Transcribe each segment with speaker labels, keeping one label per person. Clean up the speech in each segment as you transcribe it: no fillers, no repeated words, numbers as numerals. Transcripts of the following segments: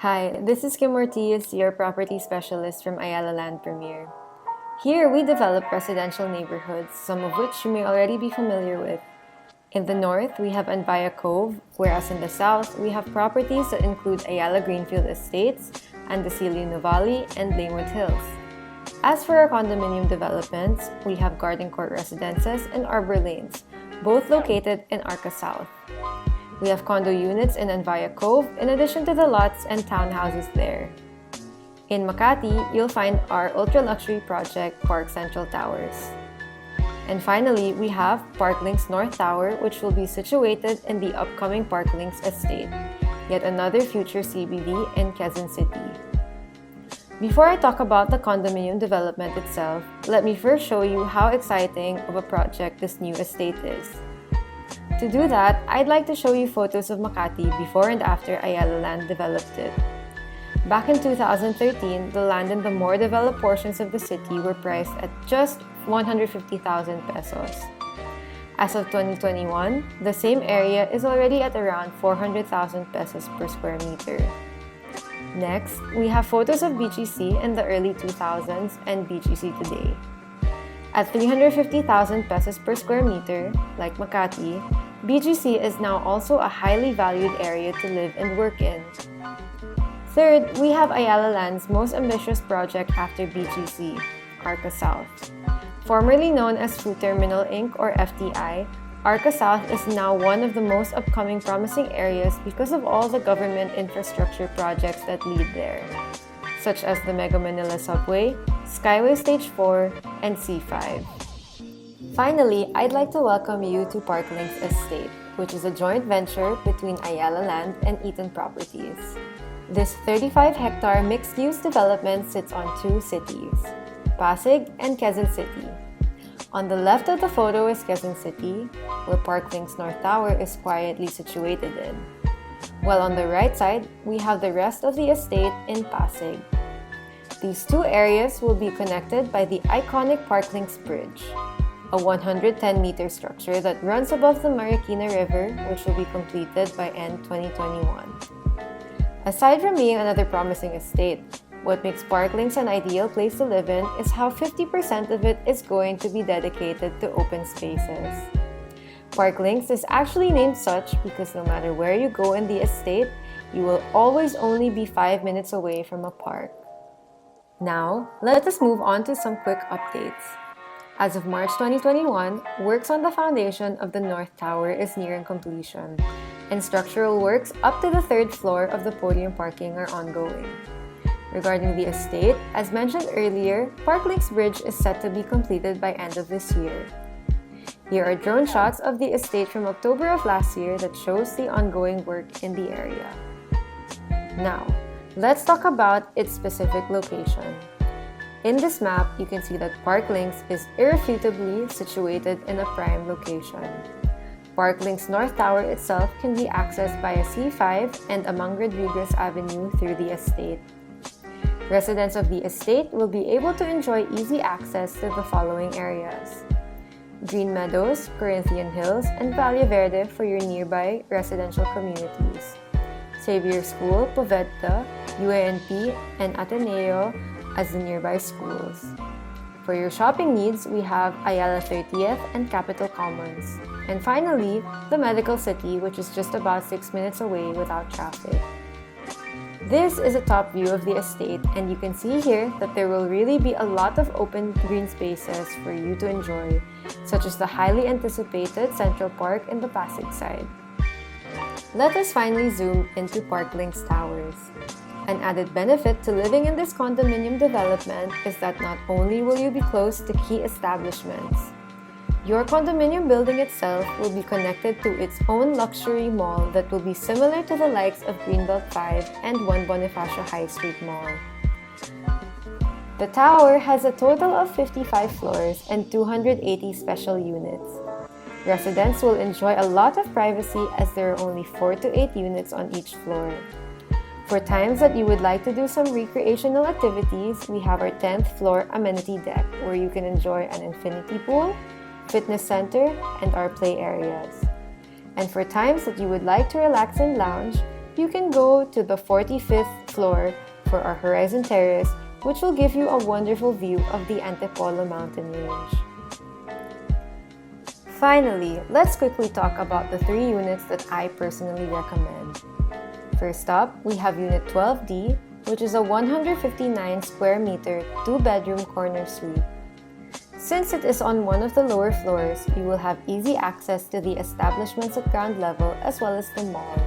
Speaker 1: Hi, this is Kimortiz, your property specialist from Ayala Land Premier. Here, we develop residential neighborhoods, some of which you may already be familiar with. In the north, we have Anvaya Cove, whereas in the south, we have properties that include Ayala Greenfield Estates, Andacillo Valley, and Langwood Hills. As for our condominium developments, we have Garden Court Residences and Arbor Lanes, both located in Arca South. We have condo units in Anvaya Cove in addition to the lots and townhouses there. In Makati, you'll find our ultra-luxury project, Park Central Towers. And finally, we have Parklinks North Tower, which will be situated in the upcoming Parklinks estate, yet another future CBD in Quezon City. Before I talk about the condominium development itself, let me first show you how exciting of a project this new estate is. To do that, I'd like to show you photos of Makati before and after Ayala Land developed it. Back in 2013, the land in the more developed portions of the city were priced at just 150,000 pesos. As of 2021, the same area is already at around 400,000 pesos per square meter. Next, we have photos of BGC in the early 2000s and BGC today. At 350,000 pesos per square meter, like Makati, BGC is now also a highly valued area to live and work in. Third, we have Ayala Land's most ambitious project after BGC, Arca South. Formerly known as Food Terminal Inc. or FTI, Arca South is now one of the most upcoming promising areas because of all the government infrastructure projects that lead there, such as the Mega Manila Subway, Skyway Stage 4, and C5. Finally, I'd like to welcome you to Parklinks Estate, which is a joint venture between Ayala Land and Eaton Properties. This 35-hectare mixed-use development sits on two cities, Pasig and Quezon City. On the left of the photo is Quezon City, where Parklinks North Tower is quietly situated in. While on the right side, we have the rest of the estate in Pasig. These two areas will be connected by the iconic Parklinks Bridge, a 110-meter structure that runs above the Marikina River, which will be completed by end 2021. Aside from being another promising estate, what makes Parklinks an ideal place to live in is how 50% of it is going to be dedicated to open spaces. Parklinks is actually named such because no matter where you go in the estate, you will always only be 5 minutes away from a park. Now, let us move on to some quick updates. As of March 2021, works on the foundation of the North Tower is nearing completion, and structural works up to the third floor of the podium parking are ongoing. Regarding the estate, as mentioned earlier, Parklinks Bridge is set to be completed by end of this year. Here are drone shots of the estate from October of last year that shows the ongoing work in the area. Now, let's talk about its specific location. In this map, you can see that Parklinks is irrefutably situated in a prime location. Parklinks North Tower itself can be accessed via C5 and Amang Rodriguez Avenue through the estate. Residents of the estate will be able to enjoy easy access to the following areas: Green Meadows, Corinthian Hills, and Valle Verde for your nearby residential communities, Xavier School, Poveda, UANP, and Ateneo as the nearby schools. For your shopping needs, we have Ayala 30th and Capital Commons. And finally, the Medical City, which is just about 6 minutes away without traffic. This is a top view of the estate, and you can see here that there will really be a lot of open green spaces for you to enjoy, such as the highly anticipated Central Park in the Pasig side. Let us finally zoom into Parklinks Towers. An added benefit to living in this condominium development is that not only will you be close to key establishments, your condominium building itself will be connected to its own luxury mall that will be similar to the likes of Greenbelt 5 and One Bonifacio High Street Mall. The tower has a total of 55 floors and 280 special units. Residents will enjoy a lot of privacy as there are only 4 to 8 units on each floor. For times that you would like to do some recreational activities, we have our 10th floor amenity deck where you can enjoy an infinity pool, fitness center, and our play areas. And for times that you would like to relax and lounge, you can go to the 45th floor for our Horizon Terrace, which will give you a wonderful view of the Antipolo mountain range. Finally, let's quickly talk about the 3 units that I personally recommend. First up, we have Unit 12D, which is a 159 square meter 2-bedroom corner suite. Since it is on one of the lower floors, you will have easy access to the establishments at ground level as well as the mall.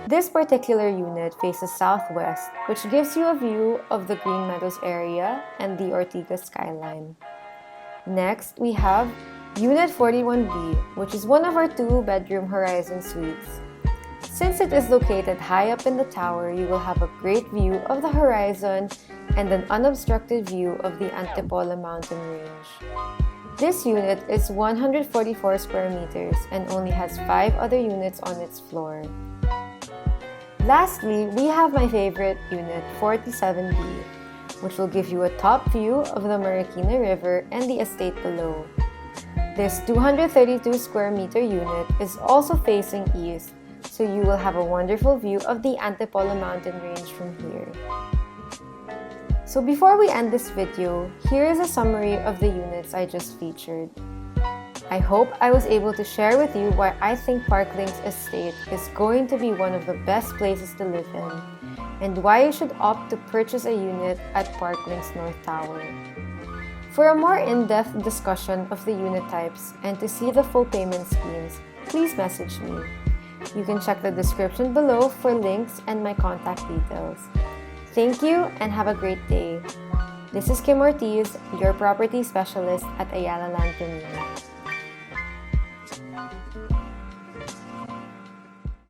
Speaker 1: This particular unit faces southwest, which gives you a view of the Green Meadows area and the Ortigas skyline. Next, we have Unit 41B, which is one of our 2-bedroom Horizon suites. Since it is located high up in the tower, you will have a great view of the horizon and an unobstructed view of the Antipolo mountain range. This unit is 144 square meters and only has 5 other units on its floor. Lastly, we have my favorite unit, 47B, which will give you a top view of the Marikina River and the estate below. This 232 square meter unit is also facing east, so you will have a wonderful view of the Antipolo mountain range from here. So before we end this video, here is a summary of the units I just featured. I hope I was able to share with you why I think Parklinks Estate is going to be one of the best places to live in, and why you should opt to purchase a unit at Parklinks North Tower. For a more in-depth discussion of the unit types and to see the full payment schemes, please message me. You can check the description below for links and my contact details. Thank you and have a great day. This is Kim Ortiz, your property specialist at Ayala Land Premier.